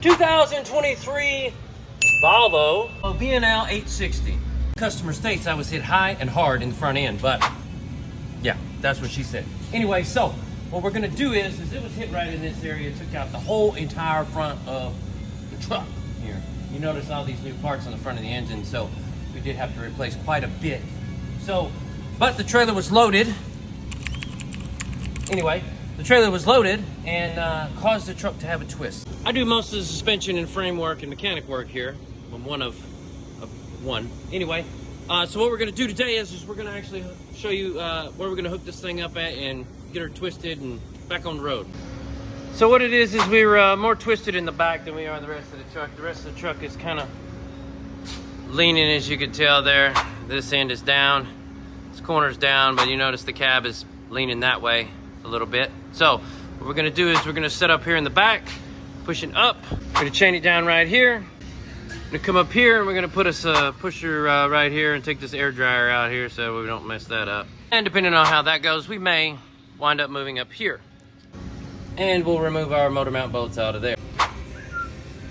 2023 Volvo VNL 860. Customer states I was hit high and hard in the front end, but yeah, that's what she said. Anyway, so what we're gonna do is it was hit right in this area. It took out the whole entire front of the truck here. You notice all these new parts on the front of the engine, so we did have to replace quite a bit. So, but the trailer was loaded. Anyway, the trailer was loaded and caused the truck to have a twist. I do most of the suspension and framework and mechanic work here. I'm one of one. Anyway, so what we're gonna do today is we're gonna actually show you where we're gonna hook this thing up at and get her twisted and back on the road. So what it is we're more twisted in the back than we are the rest of the truck. The rest of the truck is kind of leaning, as you can tell there. This end is down, this corner's down, but you notice the cab is leaning that way a little bit. So what we're gonna do is we're gonna set up here in the back, pushing up. We're gonna chain it down right here. We're gonna come up here and we're gonna put us a pusher right here and take this air dryer out here so we don't mess that up. And depending on how that goes, we may wind up moving up here. And we'll remove our motor mount bolts out of there.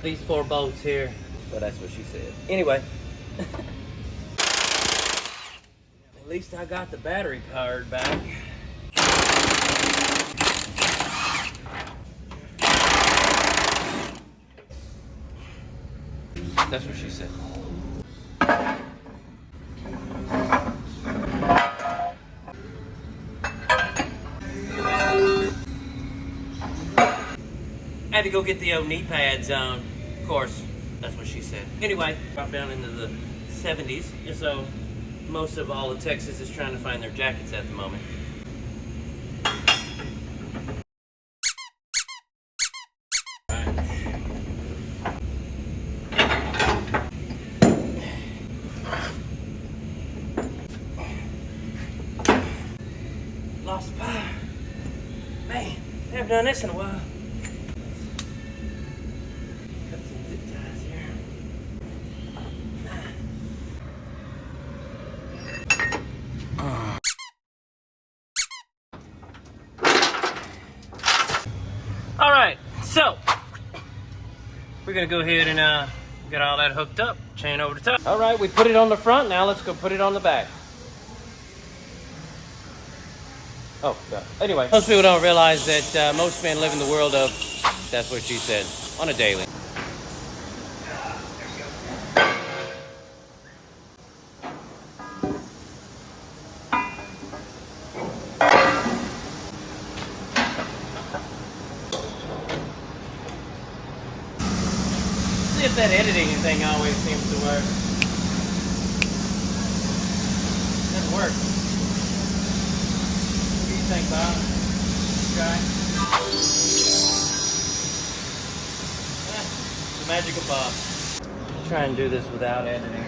These 4 bolts here. Well, that's what she said. Anyway. At least I got the battery powered back. That's what she said. Had to go get the old knee pads on. Of course, that's what she said. Anyway, drop down into the 70s. So most of all of Texas is trying to find their jackets at the moment. Lost the power. Man, I haven't done this in a while. Cut some zip ties here. All right, so we're gonna go ahead and get all that hooked up, chain over the top. All right, we put it on the front. Now let's go put it on the back. Oh, God. Anyway, most people don't realize that most men live in the world of, that's what she said, on a daily. See if that editing thing always seems to work. Doesn't work. What do you think, Bob? Try. The magic of Bob. Try and do this without editing.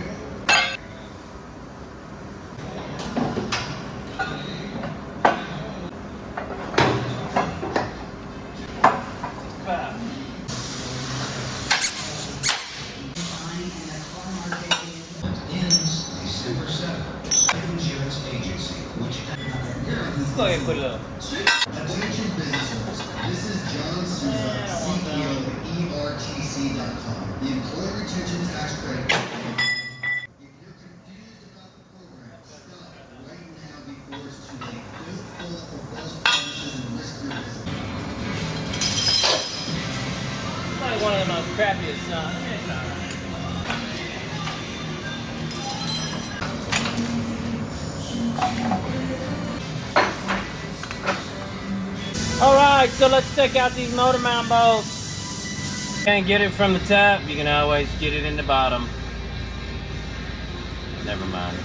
Let's go ahead and put it up. Attention businesses, this is John Souza, CEO of ERTC.com, the Employee Retention Tax Credit. If you're confused about the program, stop right now before it's too late. Don't fall for false promises and risk your business. Probably one of the most crappiest songs. All right, so let's take out these motor mount bolts. Can't get it from the top, you can always get it in the bottom. Never mind.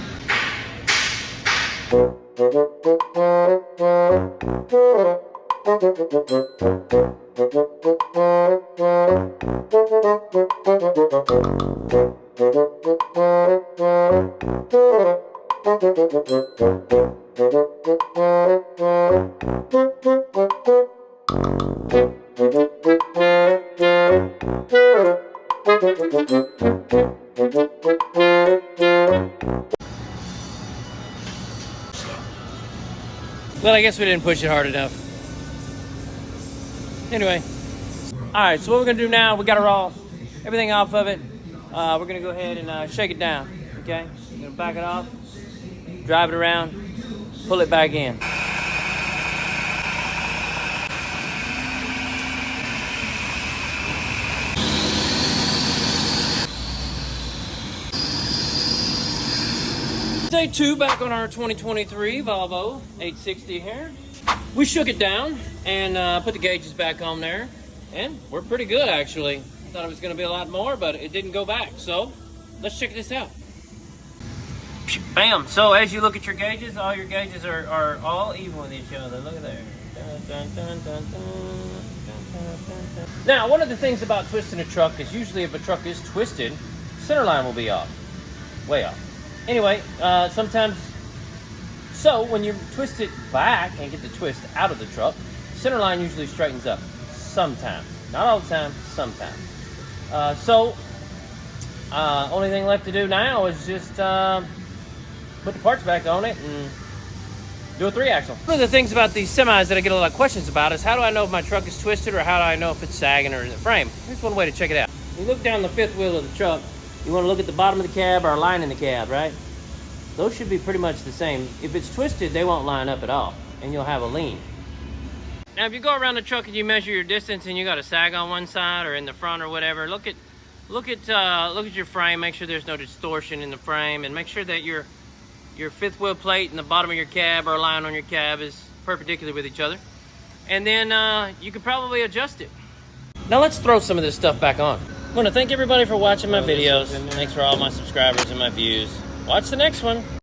Well, I guess we didn't push it hard enough. Anyway. All right, so what we're gonna do now, we got everything off of it. We're gonna go ahead and shake it down, okay? We're gonna back it off, drive it around, pull it back in. Day 2 back on our 2023 Volvo 860 here. We shook it down and put the gauges back on there, and we're pretty good actually. I thought it was going to be a lot more, but it didn't go back. So let's check this out. Bam! So as you look at your gauges, all your gauges are all even with each other. Look at there. Dun, dun, dun, dun, dun. Now, one of the things about twisting a truck is usually if a truck is twisted, center line will be off, way off. Anyway, sometimes, so when you twist it back and get the twist out of the truck, center line usually straightens up. Sometimes. Not all the time, sometimes. Only thing left to do now is just put the parts back on it and do a 3-axle. One of the things about these semis that I get a lot of questions about is how do I know if my truck is twisted, or how do I know if it's sagging or in the frame? Here's one way to check it out. You look down the 5th wheel of the truck, you want to look at the bottom of the cab or a line in the cab, right? Those should be pretty much the same. If it's twisted, they won't line up at all, and you'll have a lean. Now, if you go around the truck and you measure your distance and you got a sag on one side or in the front or whatever, look at your frame. Make sure there's no distortion in the frame, and make sure that your 5th wheel plate and the bottom of your cab or a line on your cab is perpendicular with each other. And then you can probably adjust it. Now let's throw some of this stuff back on. I want to thank everybody for watching my videos. Thanks for all my subscribers and my views. Watch the next one.